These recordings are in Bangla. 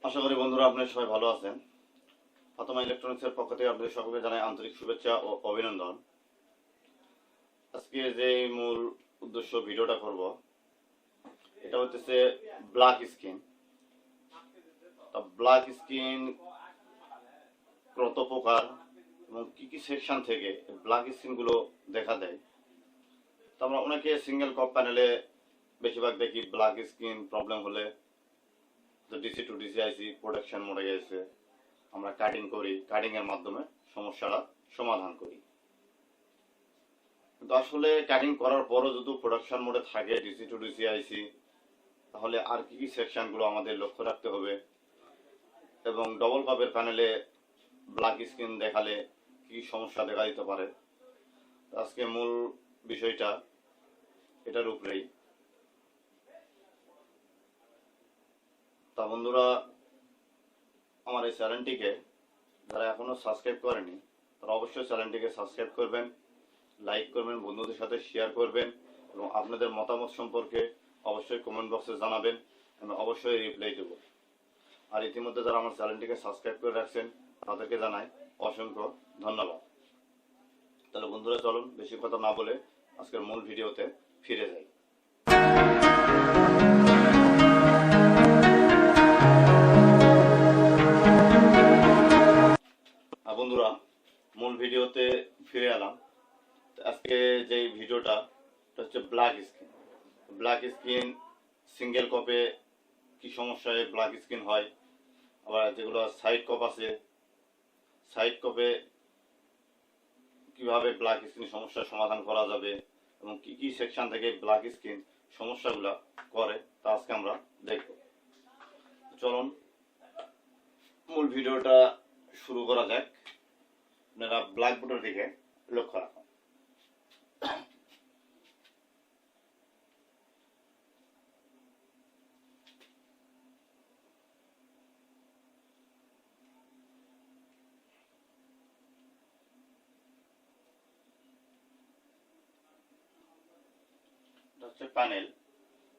আশা করি বন্ধুরা আপনারা সবাই ভালো আছেন। ফাতেমা ইলেকট্রনিক্সের পক্ষ থেকে আপনাদের সকলকে জানাই আন্তরিক শুভেচ্ছা ও অভিনন্দন। আজকে যে মূল উদ্দেশ্য ভিডিওটা করব এটা হচ্ছে ব্ল্যাক স্কিন। ব্ল্যাক স্কিন কত প্রকার এবং কি কি সেকশন থেকে ব্ল্যাক স্কিন গুলো দেখা দেয়। তো আমরা অনেকে সিঙ্গেল কপ প্যানেলে বেশিরভাগ দেখি ব্ল্যাক স্কিন প্রবলেম হলে DC to DC IC production মোডে গেছে, আমরা কাটিং করি, কাটিং এর মাধ্যমে সমস্যাটা সমাধান করি। কিন্তু আসলে কাটিং করার পরও যদি প্রোডাকশন মোডে থাকে ডিসি টু ডিসি আইসি, তাহলে আর কি কি সেকশন গুলো আমাদের লক্ষ্য রাখতে হবে এবং ডবল কাপের প্যানেলে ব্ল্যাক স্ক্রিন দেখালে কি সমস্যা দেখা দিতে পারে। আজকে মূল বিষয়টা এটার উপরেই। তা বন্ধুরা, আমার এই চ্যানেলটিকে যারা এখনো সাবস্ক্রাইব করেনি তারা অবশ্যই চ্যানেলটিকে সাবস্ক্রাইব করবেন, লাইক করবেন, বন্ধুদের সাথে শেয়ার করবেন এবং আপনাদের মতামত সম্পর্কে অবশ্যই কমেন্ট বক্সে জানাবেন, আমি অবশ্যই রিপ্লাই দেব। আর ইতিমধ্যে যারা আমার চ্যানেলটিকে সাবস্ক্রাইব করে রাখছেন তাদেরকে জানাই অসংখ্য ধন্যবাদ। তাহলে বন্ধুরা চলুন বেশি কথা না বলে আজকের মূল ভিডিওতে ফিরে যাই। বন্ধুরা মূল ভিডিওতে ফিরে এলাম। আজকে যে ভিডিওটা হচ্ছে black skin. Black skin single কপে কি সমস্যায় ব্ল্যাক স্কিন হয়, আবার যেগুলো সাইড কপ আছে সাইড কপে কিভাবে ব্ল্যাক স্কিন সমস্যার সমাধান করা যাবে এবং কি কি সেকশন থেকে ব্ল্যাক স্কিন সমস্যাগুলো করে তা আজকে আমরা দেখব। চলুন মূল ভিডিওটা শুরু করা যাক। আপনারা ব্ল্যাক বোর্ডের দিকে লক্ষ্য রাখুন। হচ্ছে প্যানেল।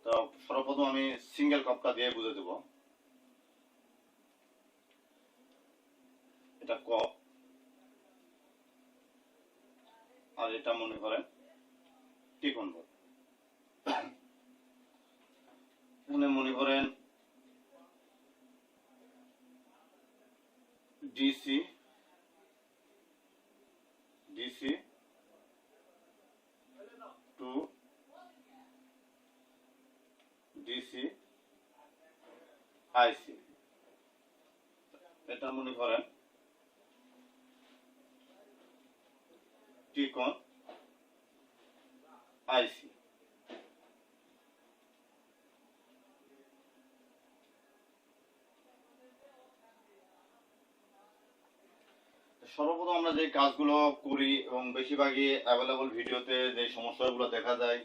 তো সর্বপ্রথম আমি সিঙ্গেল কপটা দিয়ে বুঝে দেব। এটা কপ আর এটা মনে করেন টিকন বোর্ড। এখানে মনে করেন ডিসি ডিসি টু ডিসি আইসি, এটা মনে করেন টিকন আইসি। সর্বপ্রথম আমরা যে কাজগুলো করি এবং বেশিরভাগই অ্যাভেলেবল ভিডিওতে যে সমস্যাগুলো দেখা যায়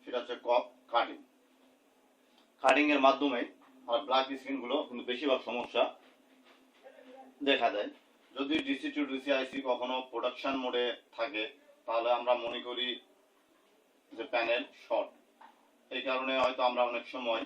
সেটা হচ্ছে কপ কাটিং। কাটিং এর মাধ্যমে আর ব্ল্যাক স্কিন গুলো কিন্তু বেশিরভাগ সমস্যা দেখা যায়। যদি ডিসি টু ডিসি আইসি কখনো প্রোডাকশন মোডে থাকে তাহলে আমরা মনে করি যে প্যানেল শর্ট। এই কারণে হয়তো আমরা অনেক সময়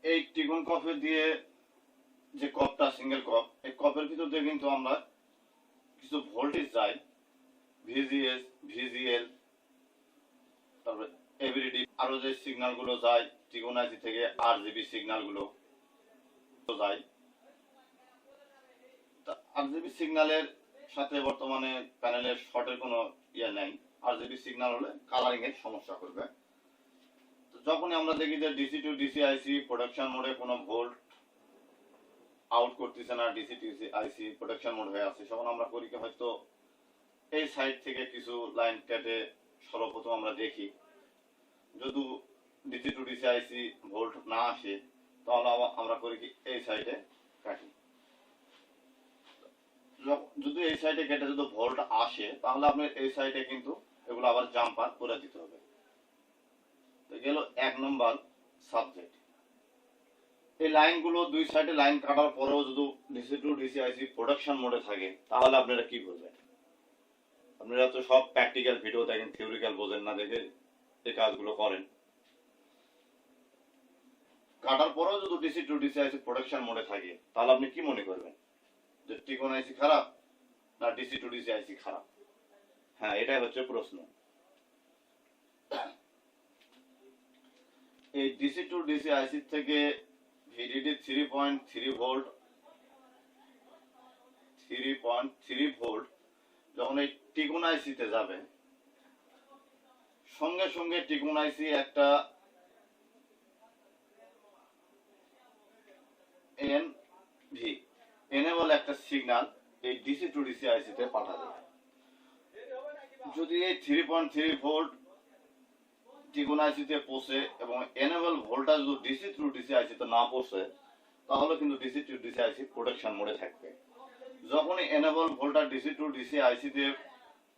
এই টিকন কপে দিয়ে যে কপটা সিঙ্গেল কপ, এই কপের ভিতর দিয়ে কিন্তু আমরা কিছু ভোল্টেজ যায়, ভিজিএস, ভিজিএল, তারপরে এভিডি, আরো যে সিগন্যাল গুলো যায় টিকন আইসি থেকে আরজিবি সিগন্যাল গুলো যায়। আরজিবি সিগন্যালের সাথে বর্তমানে প্যানেলের শর্টের কোনো ইয়ে নাই। আরজিবি সিগন্যাল হলে কালারিং এর সমস্যা করবে। যখনই আমরা দেখি যে DC to DC IC production মোডে কোনো ভোল্ট আউট করতেছে না, DC to DC IC production mode হয়ে আছে, তখন আমরা করি কি হয়তো এই সাইড থেকে কিছু লাইন কেটে সর্বপ্রথম আমরা দেখি যদি DC to DC IC volt না আসে তাহলে আমরা করি কি এই সাইডে কাটি। যদি এই সাইডে কেটে যদি ভোল্ট আসে তাহলে আপনার এই সাইডে কিন্তু এগুলো আবার জাম্পার করে দিতে হবে। গেল এক নম্বর সাবজেক্ট। এই লাইনগুলো দুই সাইডে লাইন কাটার পরেও যদি DC to DC IC production মোডে থাকে তাহলে আপনারা কি করবেন? আপনারা তো সব প্র্যাকটিক্যাল ভিডিও দেখেন, থিওরিক্যাল বোঝেন না দেখে এই কাজগুলো করেন। কাটার পরেও যদি DC to DC IC production মোডে থাকে তাহলে আপনি কি মনে করবেন যে টিকন আইসি খারাপ না ডিসি টু ডিসি আইসি খারাপ? হ্যাঁ, এটাই হচ্ছে প্রশ্ন। এই ডিসি টু ডিসি আইসি থেকে ভিডিডি 3.3 ভোল্ট 3.3 ভোল্ট যখন এই টিকন আইসিতে যাবে, সঙ্গে সঙ্গে টিকন আইসি একটা এনেবল একটা সিগন্যাল এই ডিসি টু ডিসি আইসিতে পাঠাবে। যদি এই 3.3 ভোল্ট টিকন আইসিতে পৌঁছে এবং এনেবল ভোল্টেজ যদি ডিসি টু ডিসি আইসিতে না পৌঁছে তাহলে কিন্তু DC to DC IC protection মোডে থাকবে। যখনই enable voltage DC to DC আইসিতে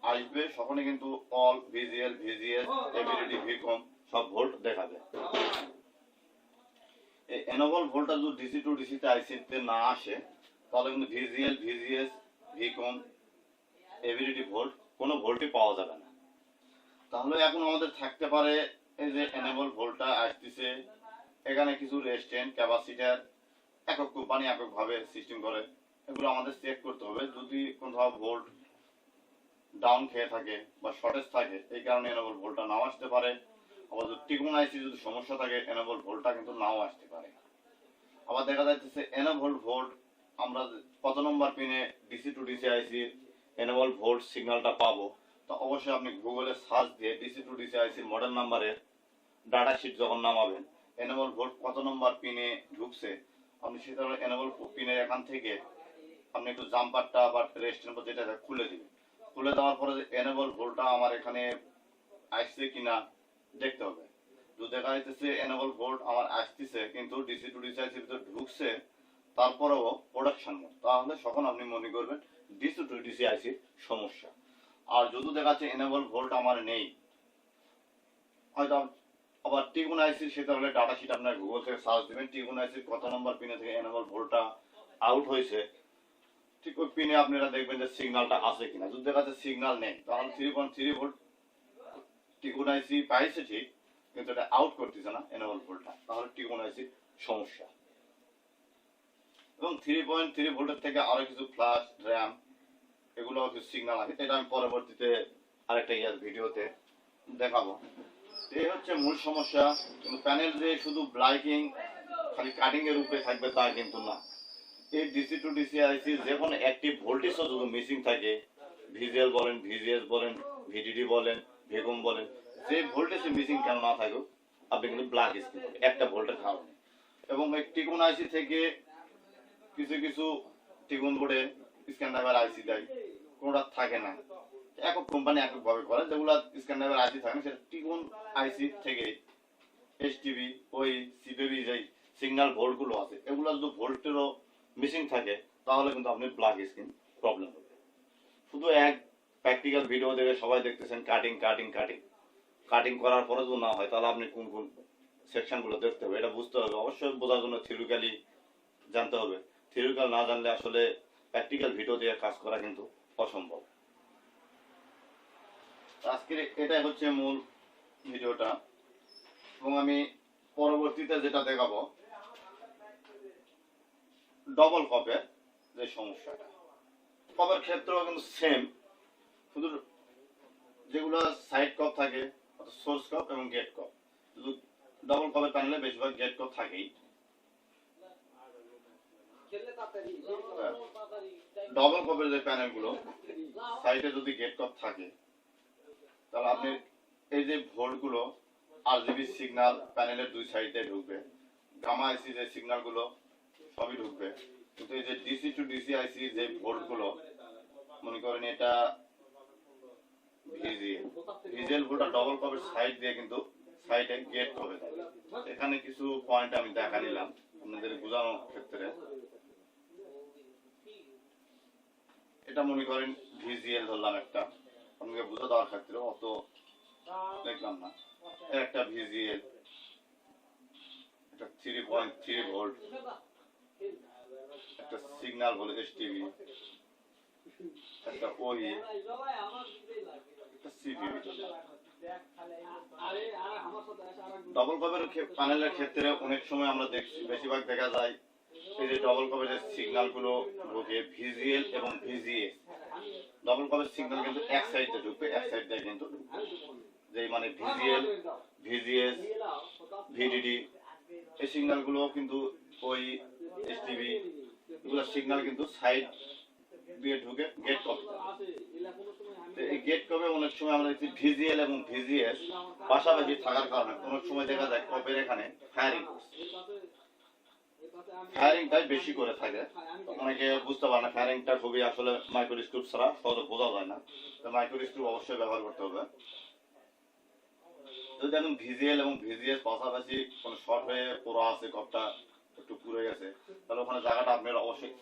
আসবে তখনই কিন্তু all VGL VGS ability VCOM সব ভোল্ট দেখাবে। এই এনেবল ভোল্টেজ যদি ডিসি টু ডিসি আইসিতে না আসে তাহলে কিন্তু VGL VGS VCOM ability volt কোনো ভোল্টই পাওয়া যাবে না। তাহলে এখন আমাদের থাকতে পারে এই যে এনেবল ভোল্টটা আসতেছে, এখানে কিছু রেজিস্ট্যান্স ক্যাপাসিটর একক কোম্পানি একক ভাবে সিস্টেম করে, এগুলো আমাদের চেক করতে হবে। যদি কোথাও ভোল্ট ডাউন খেয়ে থাকে বা শর্টেজ থাকে এই কারণে এনেবল ভোল্টটা নাও আসতে পারে। আবার যদি টিকন আইসি যদি সমস্যা থাকে এনেবল ভোল্টটা কিন্তু নাও আসতে পারে। আবার দেখা যাচ্ছে এনেবল ভোল্ট আমরা কত নম্বর পিনে ডিসি টু ডিসি আইসির এনেবল ভোল্ট সিগন্যালটা পাবো, তো অবশ্যই আপনি গুগলে সার্চ দিয়ে ডিসি টু ডিসি আইসির মডেল নাম্বারের ডাটা শিট যখন নামাবেন এনেবল ভোল্ট কত নম্বর পিনে ঢুকছে আপনি সেটা এনেবল পিনের এখান থেকে আপনি একটু জাম্পারটা বা রেজিস্ট্যান্স যেটা খুলে দিবেন। খুলে দেওয়ার পরে এনেবল ভোল্টটা আমার এখানে আসছে কিনা দেখতে হবে। যদি দেখা যাচ্ছে এনেবল ভোল্ট আমার আসতেছে কিন্তু ডিসি টু ডিসি আইসির ভিতরে ঢুকছে তারপরেও প্রোডাকশন মোড, তাহলে তখন আপনি মনে করবেন ডিসি টু ডিসি আইসির সমস্যা। আর যদি দেখা যাচ্ছে এনেবল ভোল্ট আমার নেই, হয়তো আবার টিকন আইসির সেটা হলে ডাটা শিট আপনার গুগল থেকে সার্চ দিবেন টিকন আইসির কত নম্বর পিনে থেকে এনেবল ভোল্টটা আউট হয়েছে, ঠিক ওই পিনে আপনারা দেখবেন যে সিগন্যালটা আছে কিনা। যদি দেখা যাচ্ছে সিগন্যাল নেই তাহলে 3.3 ভোল্ট টিকন আইসি পাইছে ঠিক কিন্তু এটা আউট করতেছে না এনেবল ভোল্টটা, তাহলে টিকন আইসির সমস্যা। এবং 3.3 ভোল্টের থেকে আরো কিছু ফ্ল্যাশ র্যাম এগুলো কিছু সিগন্যাল আছে, এটা আমি পরবর্তীতে আরেকটা ভিডিওতে দেখাবো। এই হচ্ছে মূল সমস্যা। কিন্তু প্যানেল যে শুধু ব্লাইকিং খালি কাটিং এর উপরে থাকবে তা কিন্তু না। এই ডিসি টু ডিসি আইসি যে কোনো অ্যাক্টিভ ভোল্টেজও যদি মিসিং থাকে, ভিজিএল বলেন ভিজিএস বলেন ভিডিডি বলেন ভেকম বলেন, যে ভোল্টেজ মিসিং কেন না থাকুক আপনি কিন্তু ব্ল্যাক স্ক্রিন একটা ভোল্টের কারণে। এবং এই টিকন আইসি থেকে কিছু কিছু টিকন বোর্ডে স্ক্যান্ডার আইসি দেয়, কোনটা থাকে না, একক কোম্পানি একক ভাবে করে। যেগুলো স্ক্যান্ডার আইসি থাকে সেটা টিকন আইসি থেকে এসটিভি ওই সিপিবি যে সিগন্যাল ভোল্ট গুলো আছে এগুলো যদি ভোল্টেরও মিসিং থাকে তাহলে কিন্তু আপনি ব্ল্যাক স্ক্রিন প্রবলেম হবে। শুধু এক প্র্যাকটিক্যাল ভিডিও দেখে সবাই দেখতেছেন কাটিং কাটিং কাটিং কাটিং করার পরে যদি না হয় তাহলে আপনি কোন কোন সেকশন গুলো দেখতে হবে এটা বুঝতে হবে। অবশ্যই বোঝার জন্য থিওরিক্যালি জানতে হবে। থিওরিক্যাল না জানলে আসলে প্র্যাকটিক্যাল ভিডিও দিয়ে কাজ করা কিন্তু অসম্ভব। আজকের এটাই হচ্ছে মূল ভিডিওটা এবং আমি পরবর্তীতে যেটা দেখাবো ডবল কপের যে সমস্যাটা। কপের ক্ষেত্রেও কিন্তু সেম, শুধু যেগুলো সাইড কপ থাকে সোর্স কপ এবং গেট কপ, শুধু ডবল কপের প্যানেলে বেশিরভাগ গেট কপ থাকেই। ডবল কপের যে প্যানেল গুলো সাইডে যদি গেট কপ থাকে তাহলে আপনি এই যে ভোল্ট গুলো আরজিবি সিগন্যাল প্যানেলের দুই সাইডে ঢুকবে, গামা আইসি যে সিগন্যাল গুলো সবই ঢুকবে। কিন্তু এই যে ডিসি টু ডিসি আইসি যে ভোল্ট গুলো মনে করেন এটা ভিজিএল ভোল্টটা ডবল কপের সাইড দিয়ে কিন্তু সাইডে গেট কপে থাকে। এখানে কিছু পয়েন্ট আমি দেখা নিলাম আপনাদের বোঝানোর ক্ষেত্রে। এটা মনে করেন ভিজিএল ধরলাম একটা আপনাকে বুঝা দেওয়ার ক্ষেত্রে, অত দেখলাম না। একটা ভিজিএল, একটা 3.3 ভোল্ট, একটা সিগন্যাল হলো এসটিভি, একটা ওই, একটা সিপিবি। ডবল কপের প্যানেলের ক্ষেত্রে অনেক সময় আমরা দেখছি, বেশিরভাগ দেখা যায় এই যে ডবল কপের যে সিগন্যাল গুলো ঢোকে ভিজিএল এবং ভিজিএস, ডবল কপের সিগন্যাল কিন্তু এক সাইড দিয়ে ঢুকবে, এক সাইড দিয়ে কিন্তু ঢুকবে, যে মানে ভিজিএল, ভিজিএস, ভিডিডি এই সিগন্যাল গুলো কিন্তু ওই এসটিভি এগুলো সিগন্যাল কিন্তু সাইড দিয়ে ঢুকে গেট কপে। এই গেট কপে অনেক সময় আমরা দেখছি ভিজিএল এবং ভিজিএস পাশাপাশি থাকার কারণে অনেক সময় দেখা যায় কপের এখানে ফায়ারিং করছে, ফায়ারিংটাই বেশি করে থাকে। অনেকে বুঝতে পারে না ফায়ারিংটা খুবই আসলে মাইক্রোস্কোপ ছাড়া সহজে বোঝা যায় না, তো মাইক্রোস্কোপ অবশ্যই ব্যবহার করতে হবে। যদি এখন ভিজিএল এবং ভিজিএস পাশাপাশি কোনো শর্ট হয়ে পুরো আছে, কপটা একটু পুড়ে গেছে, তাহলে ওখানে জায়গাটা আপনার অবশ্যই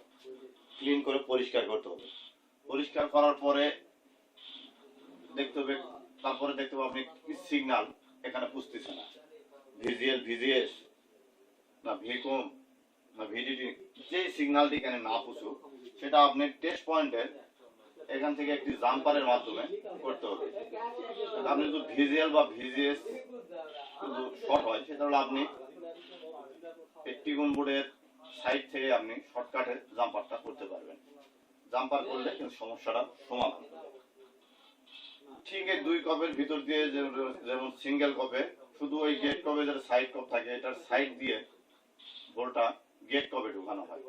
ক্লিন করে পরিষ্কার করতে হবে। পরিষ্কার করার পরে দেখতে হবে, তারপরে দেখতে হবে আপনি কি সিগন্যাল এখানে পুষতেছে না, ভিজিএল, ভিজিএস না ভিকম না ভিডিডি, যে সিগন্যালটি এখানে না পুষুক সেটা আপনি টেস্ট পয়েন্টের এখান থেকে একটি জাম্পারের মাধ্যমে করতে হবে। আপনি যদি ভিজিএল বা ভিজিএস কিন্তু শর্ট হয়, সেটা হলো আপনি একটি বোর্ডের সাইড থেকে আপনি শর্টকাটে জাম্পারটা করতে পারবেন। জাম্পার করলে কিন্তু সমস্যাটা সমাধান। ঠিক এই দুই কপের ভিতর দিয়ে যেমন সিঙ্গেল কপে শুধু ওই গেট কপে যেটা সাইড কপ থাকে, এটার সাইড দিয়ে ভোল্টটা গেট কপে ঢুকানো হয়।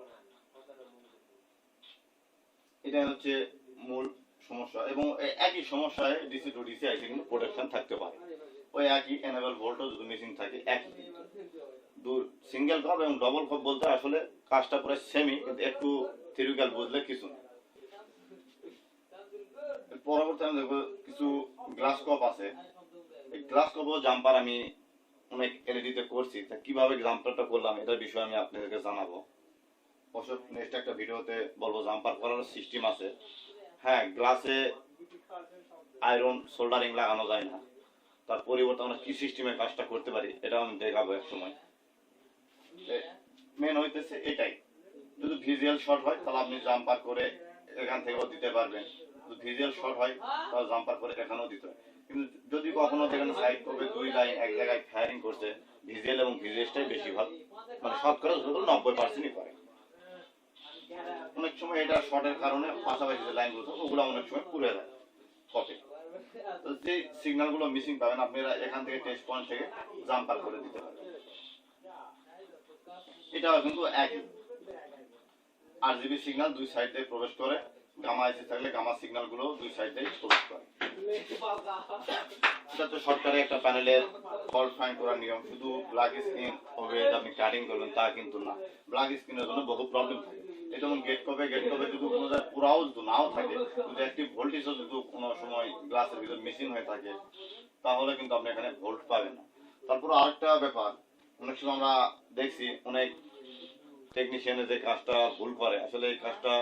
এটা হচ্ছে মূল সমস্যা। এবং একই সমস্যায় ডিসি টু ডিসি আইসি কিন্তু প্রোটেকশন থাকতে পারে, ওই একই এনেবল ভোল্টও যদি মিসিং থাকে একই। সিঙ্গেল কপ এবং ডবল কপ বলতে আসলে কাজটা পুরো সেমি, কিন্তু একটু থিওরিক্যাল বুঝলে কিছু না। পরবর্তী আমি দেখবো কিছু গ্লাস কপ আছে, এই গ্লাস কপও জাম্পার আমি অনেক এলইডিতে করছি, তা কিভাবে জাম্পারটা করলাম এটার বিষয়ে আমি আপনাদেরকে জানাবো। অবশ্য নেক্সট একটা ভিডিওতে বলবো জাম্পার করার সিস্টেম আছে। হ্যাঁ, গ্লাসে আয়রন সোল্ডারিং লাগানো যায় না, তার পরিবর্তে আমরা কি সিস্টেমে কাজটা করতে পারি এটা আমি দেখাবো এক সময়। মেন হইতেছে এটাই, যদি ভিজুয়াল শর্ট হয় তাহলে আপনি জাম্পার করে এখান থেকেও দিতে পারবেন, যদি ভিজুয়াল শর্ট হয় তাহলে জাম্পার করে এখানেও দিতে হয়। কিন্তু যদি কখনো দেখেন সাইড করবে দুই লাইন এক জায়গায় ফায়ারিং করছে, ভিজুয়াল এবং ভিজুয়ালটাই বেশিরভাগ মানে শতকরা 90%ই করে। অনেক সময় এটা শর্টের কারণে পাশাপাশি যে লাইনগুলো ওগুলো অনেক সময় পুড়ে যায় কপে। তো যে সিগন্যালগুলো মিসিং পাবেন আপনারা এখান থেকে টেস্ট পয়েন্ট থেকে জাম্পার করে দিতে পারবেন। এটাও কিন্তু একই আরজিবি সিগন্যাল দুই সাইড দিয়ে প্রবেশ করে, গামা আইসি থাকলে গামা সিগন্যাল গুলো দুই সাইড দিয়ে প্রবেশ করে। এটা তো সরকারি একটা প্যানেলের ফল্ট ফাইন্ড করার নিয়ম, শুধু ব্ল্যাক স্ক্রিন হবে আপনি কাটিং করবেন তা কিন্তু না, ব্ল্যাক স্ক্রিনের জন্য বহু প্রবলেম থাকে। এই যেমন গেট কপে যদি কোনো জায়গায় পুরাও যদি নাও থাকে, যদি একটি ভোল্টেজও যদি কোনো সময় গ্লাসের ভিতর মিসিং হয়ে থাকে তাহলে কিন্তু আপনি এখানে ভোল্ট পাবেন না। তারপর আরেকটা ব্যাপার, অনেক সময় আমরা দেখছি অনেক টেকনিশিয়ানের যে কাজটা ভুল করে, আসলে এই কাজটা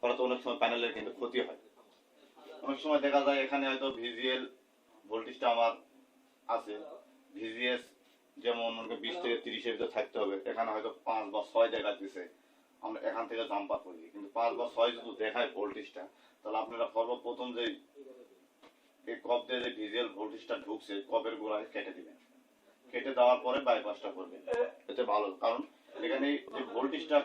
করাতে অনেক সময় প্যানেলের কিন্তু ক্ষতি হয়। অনেক সময় দেখা যায় এখানে হয়তো ভিজিএল ভোল্টেজটা আমার আছে, ভিজিএস যেমন 20 থেকে 30 এর ভিতরে থাকতে হবে, এখানে হয়তো 5 বা 6 দেখা দিচ্ছে, আমরা এখান থেকে জাম্পার করি, কিন্তু 5 বা 6 যদি দেখায় ভোল্টেজটা, তাহলে আপনারা সর্বপ্রথম যে এই কপ দিয়ে যে ভিজিএল ভোল্টেজটা ঢুকছে কপের গোড়ায় কেটে দিবেন, কেটে দেওয়ার পরে বাইপাসটা করবেন, এতে ভালো। কারণ এখানে যে ভোল্টেজটা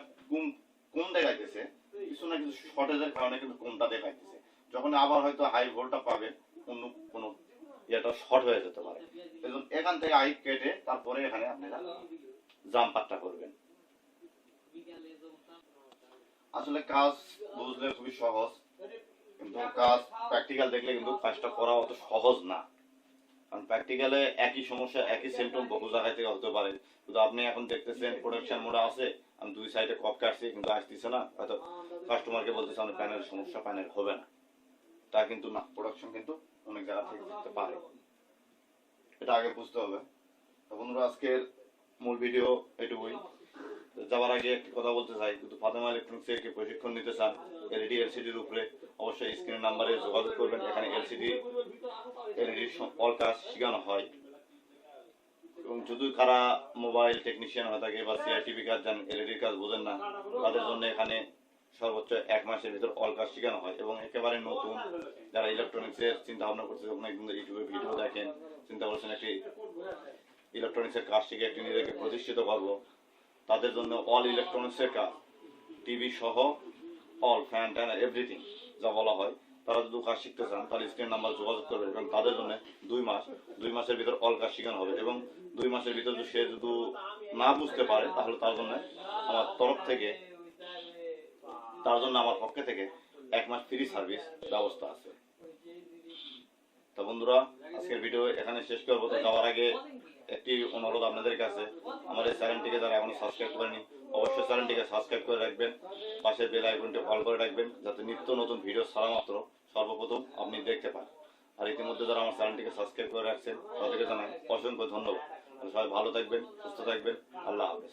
কোন দেখাইতেছে কিছু না কিছু শর্টেজের কারণে কিন্তু কোনটা দেখাইতেছে, যখন আবার হয়তো হাই ভোল্টটা পাবে অন্য কোনো এটা শর্ট হয়ে যেতে পারে। এজন্য এখান থেকে আই কেটে তারপরে এখানে আপনারা জাম্পারটা করবেন। আসলে কাজ বুঝলে খুবই সহজ, কিন্তু কাজ প্র্যাকটিক্যাল দেখলে কিন্তু কাজটা করা অত সহজ না। কারণ প্র্যাকটিক্যালে একই সমস্যা একই সিম্পটম বহু জায়গা থেকে হতে পারে। কিন্তু আপনি এখন দেখতেছেন প্রোডাকশন মোডে আছে, আমি দুই সাইডে কপ কাটছি কিন্তু আসতেছে না, হয়তো কাস্টমারকে বলতেছে আমাদের প্যানেল সমস্যা, প্যানেল হবে না, তা কিন্তু না, প্রোডাকশন কিন্তু অনেক জায়গা থেকে করতে পারে, এটা আগে বুঝতে হবে। তো বন্ধুরা আজকের মূল ভিডিও এটুকুই। যাওয়ার আগে একটি কথা বলতে চাই, কিন্তু ফাতেমা ইলেকট্রনিক্স থেকে প্রশিক্ষণ নিতে চান এলইডি এলসিডির উপরে, অবশ্যই স্ক্রিনের নাম্বারে যোগাযোগ করবেন। এখানে এলসিডি এলইডি অল কাজ শেখানো হয়। এবং যদি কারা মোবাইল টেকনিশিয়ান হয়ে থাকে বা সিআইটিভি কাজ জানেন, এলইডির কাজ বোঝেন না, তাদের জন্য এখানে সর্বোচ্চ 1 মাসের ভিতর অল কাজ শেখানো হয়। এবং একেবারে নতুন যারা ইলেকট্রনিক্সের চিন্তা ভাবনা করছে, অনেক ইউটিউবে ভিডিও দেখেন, চিন্তা করছেন একটি ইলেকট্রনিক্সের কাজ শিখে একটি নিজেকে প্রতিষ্ঠিত করবো, তাদের জন্য অল ইলেকট্রনিক্সের কাজ, টিভি সহ অল ফ্যান ট্যান এভরিথিং যা বলা হয়, তারা যদি কাজ শিখতে চান তাহলে স্ক্রিন নাম্বার যোগাযোগ করবে। এবং তাদের জন্য 2 মাসের ভিতর অল কাজ শেখানো হবে। এবং 2 মাসের ভিতর যদি সে যদি না বুঝতে পারে তাহলে তার জন্য আমার তরফ থেকে, তার জন্য আমার পক্ষে থেকে 1 মাস ফ্রি সার্ভিস ব্যবস্থা আছে। তো বন্ধুরা, আজকের ভিডিও এখানে শেষ করবো। তো যাওয়ার আগে একটি অনুরোধ আপনাদের কাছে, আমার এই চ্যানেলটিকে যারা এখনো সাবস্ক্রাইব করেনি অবশ্যই চ্যানেলটিকে সাবস্ক্রাইব করে রাখবেন, পাশের বেল আইকনটি অল করে রাখবেন, যাতে নিত্য নতুন ভিডিও ছাড়া মাত্র সর্বপ্রথম আপনি দেখতে পান। আর ইতিমধ্যে যারা আমার চ্যানেলটিকে সাবস্ক্রাইব করে রাখছেন তাদেরকে জানাই অসংখ্য ধন্যবাদ। সবাই ভালো থাকবেন, সুস্থ থাকবেন। আল্লাহ হাফেজ।